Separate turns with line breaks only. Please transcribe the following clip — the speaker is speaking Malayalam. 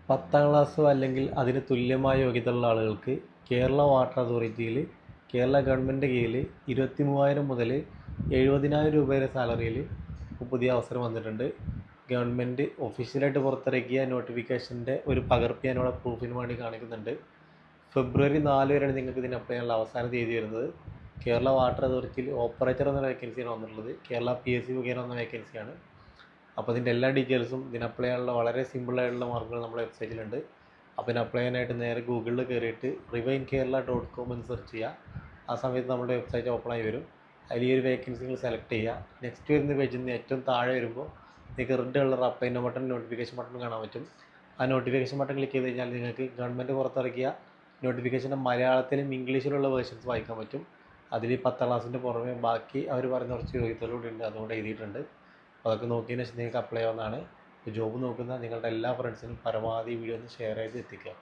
10ാം ക്ലാസ്സോ അല്ലെങ്കിൽ അതിന് തുല്യമായ യോഗ്യതയുള്ള ആളുകൾക്ക് കേരള വാട്ടർ അതോറിറ്റിയിൽ കേരള ഗവൺമെൻറ് കീഴിൽ 23,000 മുതൽ 70,000 രൂപ വരെ സാലറിയിൽ പുതിയ അവസരം വന്നിട്ടുണ്ട്. ഗവൺമെൻറ് ഒഫീഷ്യലായിട്ട് പുറത്തിറക്കിയ നോട്ടിഫിക്കേഷൻ്റെ ഒരു പകർപ്പ് ഞാനിവിടെ പ്രൂഫിന് വേണ്ടി കാണിക്കുന്നുണ്ട്. ഫെബ്രുവരി 4 വരെയാണ് നിങ്ങൾക്ക് ഇതിന് അപ്ലൈ ചെയ്യാനുള്ള അവസാന തീയതി വരുന്നത്. കേരള വാട്ടർ അതോറിറ്റിയിൽ ഓപ്പറേറ്റർ എന്ന വേക്കൻസിയാണ് വന്നിട്ടുള്ളത്. കേരള PSC മുഖേന വന്ന വേക്കൻസിയാണ്. അപ്പോൾ ഇതിൻ്റെ എല്ലാ ഡീറ്റെയിൽസും ഇതിന് അപ്ലൈ ചെയ്യാനുള്ള വളരെ സിമ്പിളായിട്ടുള്ള മാർഗ്ഗങ്ങൾ നമ്മുടെ വെബ്സൈറ്റിലുണ്ട്. അപ്പോൾ ഇതിന് അപ്ലൈ ചെയ്യാനായിട്ട് നേരെ ഗൂഗിളിൽ കയറിയിട്ട് rivainkerala.com എന്ന് സെർച്ച് ചെയ്യുക. ആ സമയത്ത് നമ്മുടെ വെബ്സൈറ്റ് ഓപ്പൺ ആയി വരും. അതിൽ ഈ ഒരു വേക്കൻസി നിങ്ങൾ സെലക്ട് ചെയ്യുക. നെക്സ്റ്റ് വരുന്ന പേജിൽ നിന്ന് ഏറ്റവും താഴെ വരുമ്പോൾ നിങ്ങൾക്ക് red colour apply no button notification button കാണാൻ പറ്റും. ആ നോട്ടിഫിക്കേഷൻ ബട്ടൺ ക്ലിക്ക് ചെയ്ത് കഴിഞ്ഞാൽ നിങ്ങൾക്ക് ഗവൺമെൻറ് പുറത്തിറക്കിയ നോട്ടിഫിക്കേഷൻ്റെ മലയാളത്തിലും ഇംഗ്ലീഷിലുള്ള വേർഷൻസ് വായിക്കാൻ പറ്റും. അതിൽ 10ാം ക്ലാസ്സിൻ്റെ പുറമെ ബാക്കി അവർ പറയുന്ന കുറച്ച് യോഗ്യതകളൂടെ ഉണ്ട്, അതുകൊണ്ട് എഴുതിയിട്ടുണ്ട്. അതൊക്കെ നോക്കിയതിന് ശേഷം നിങ്ങൾക്ക് അപ്ലൈ ചെയ്യാവുന്നതാണ്. ജോബ് നോക്കുന്ന നിങ്ങളുടെ എല്ലാ ഫ്രണ്ട്സിനും പരമാവധി വീഡിയോ ഒന്ന് ഷെയർ ചെയ്ത് എത്തിക്കുക.